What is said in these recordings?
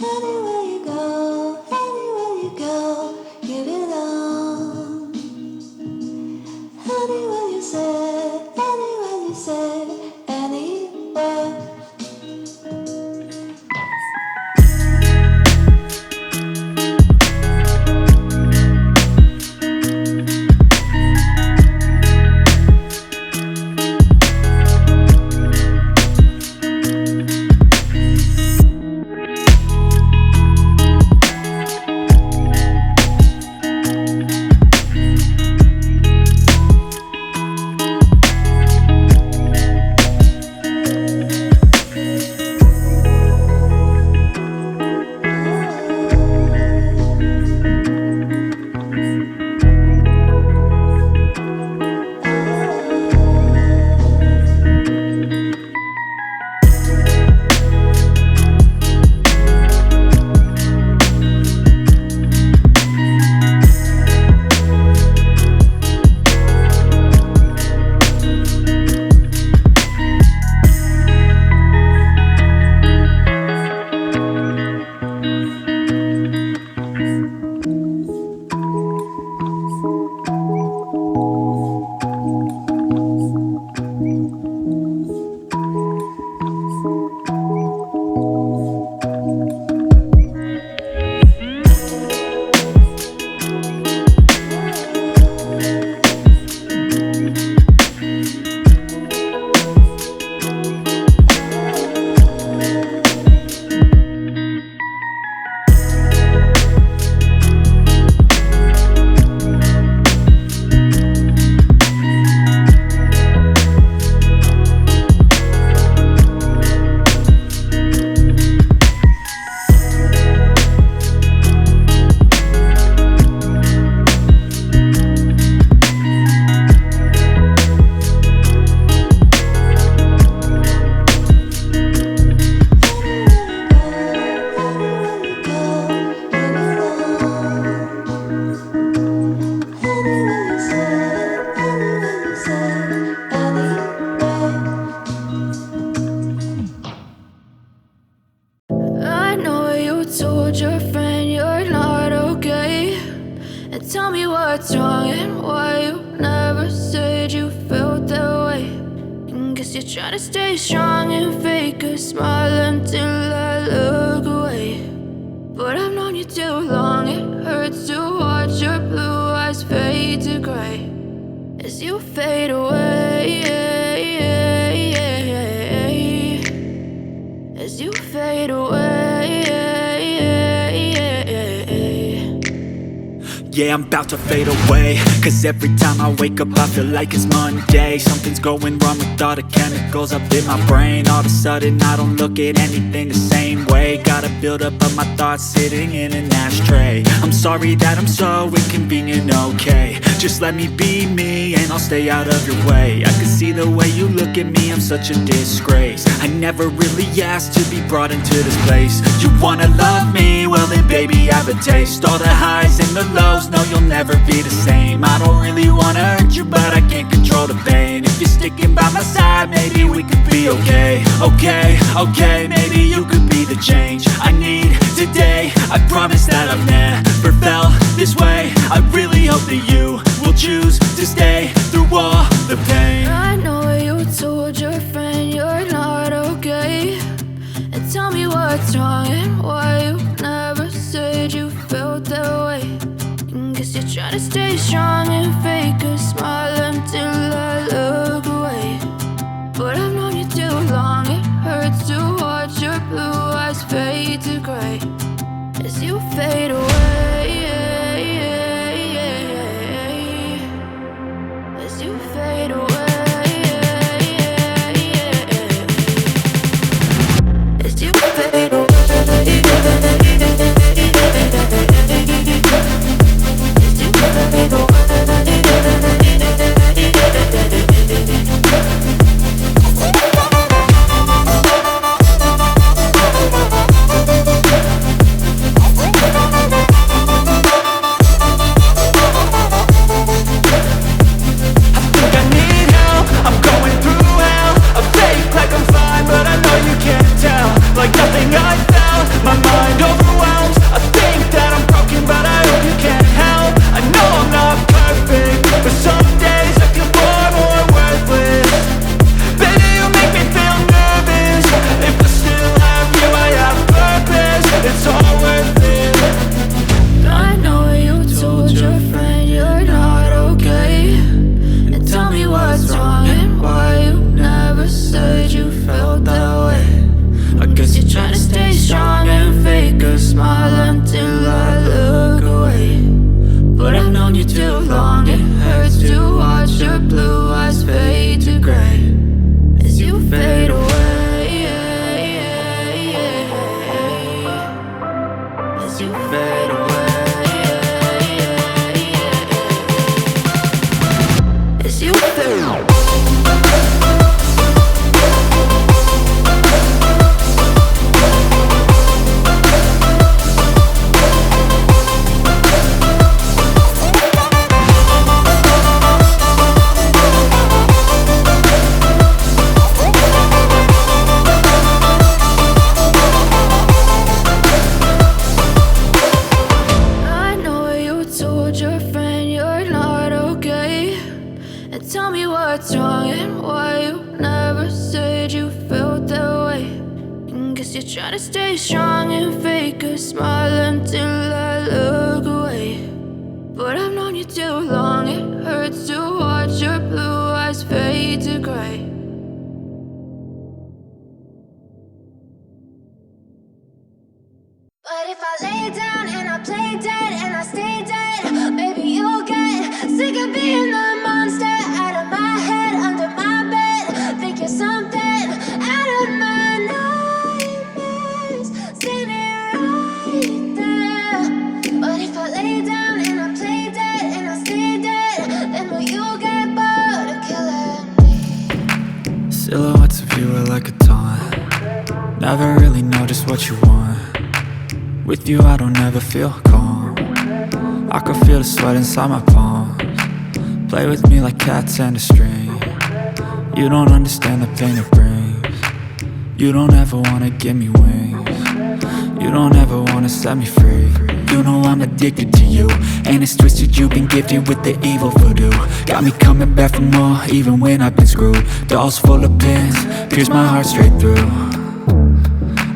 Anywhere you go, you belong. Anywhere you say, anywhere. I know you told your friend you're not okay. And tell me what's wrong and why you never said you felt that way. And guess you're trying to stay strong and fake a smile until I look away. But I've known you too long, it hurts to watch your blue eyes fade to gray as you fade away. As you fade away. Yeah, I'm about to fade away, cause every time I wake up I feel like it's Monday. Something's going wrong with all the chemicals up in my brain. All of a sudden I don't look at anything the same way. Gotta build up of my thoughts sitting in an ashtray. I'm sorry that I'm so inconvenient, okay. Just let me be me and I'll stay out of your way. I can see the way you look at me, I'm such a disgrace. I never really asked to be brought into this place. You wanna love me? Well then baby I have a taste. All the highs and the lows, no you'll never be the same. I don't really wanna hurt you but I can't control the pain. If you're sticking by my side maybe we could be okay. Okay, maybe you could be the change I need today. I promise that I've never felt this way. I really hope that you will choose to stay through all the pain. I know you told your friend you're not okay. And tell me what's wrong and why you never said you felt that way. And guess you're trying to stay strong and fake a smile until I look away. But I've known you too long, it hurts to watch your blue eyes fade to gray as you fade away. As you fade away. As you fade away. As you fade away. as you fade away. As you fade away. Tell me what's wrong and why you never said you felt that way. And guess you're trying to stay strong and fake a smile until I look away. But I've known you too long, it hurts to watch your blue eyes fade to gray. But if I lay down and I play dead and I stay dead, maybe you'll get sick of being the monster out of my head, under my bed. Think you're something out of my nightmares, standing right there. But if I lay down and I play dead and I stay dead, then will you get bored of killing me? Silhouettes of you are like a taunt. Never really know just what you want. With you I don't ever feel calm. I can feel the sweat inside my palms. Play with me like cats and a string. You don't understand the pain it brings. You don't ever wanna give me wings. You don't ever wanna set me free. You know I'm addicted to you, and it's twisted, you've been gifted with the evil voodoo. Got me coming back for more, even when I've been screwed. Dolls full of pins, pierce my heart straight through.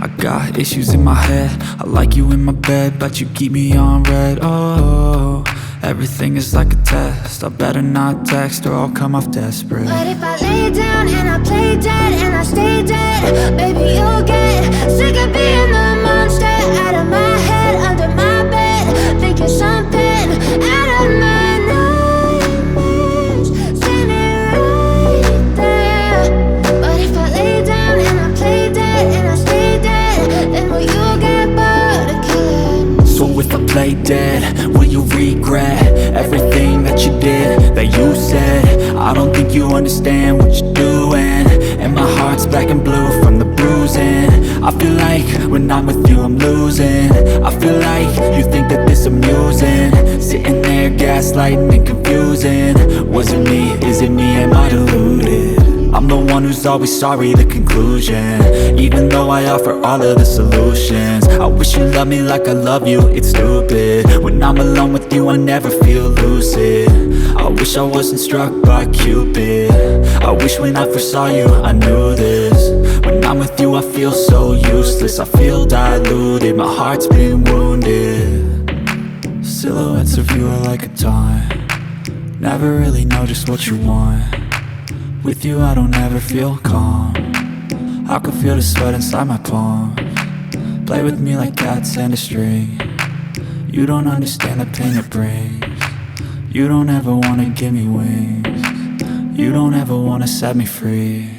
I got issues in my head, I like you in my bed, but you keep me on red. Oh, everything is like a test. I better not text or I'll come off desperate. But if I lay down and I play dead and I stay dead, baby you'll get sick of being the monster out of my head, under my bed. Think you're something out of my nightmares, standing right there. But if I lay down and I play dead and I stay dead, then will you get bored of killing me? So if I play dead, will you regret everything that you did, that you said? I don't think you understand what you're doing, and my heart's black and blue from the bruising. I feel like when I'm with you I'm losing. I feel like you think that this amusing, sitting there gaslighting and confusing. Was it me? Is it me? Am I deluded? I'm the one who's always sorry, the conclusion. Even though I offer all of the solutions, I wish you loved me like I love you, it's stupid. When I'm alone with you I never feel lucid. I wish I wasn't struck by Cupid. I wish when I first saw you I knew this. When I'm with you I feel so useless, I feel diluted, my heart's been wounded. Silhouettes of you are like a taunt. Never really know just what you want. With you I don't ever feel calm. I can feel the sweat inside my palms. Play with me like cats and a string. You don't understand the pain it brings. You don't ever wanna give me wings. You don't ever wanna set me free.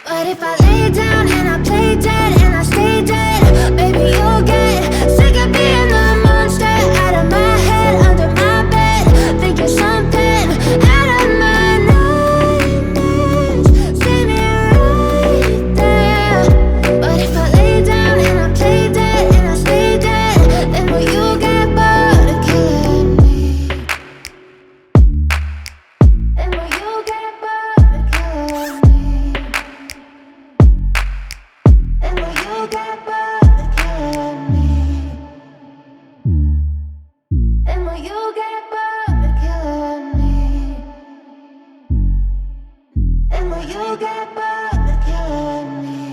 But if I lay down and I play dead and I stay dead, baby you'll get sick of being the monster out of my head, under my bed. Think you're something out of my nightmares, standing right there. But if I lay down and I play dead and I stay dead, then will you get bored of killing me? Then will you get bored of killing me? And will you get bored of killing me? And will you get bored of killing me? And will you get bored of killing me?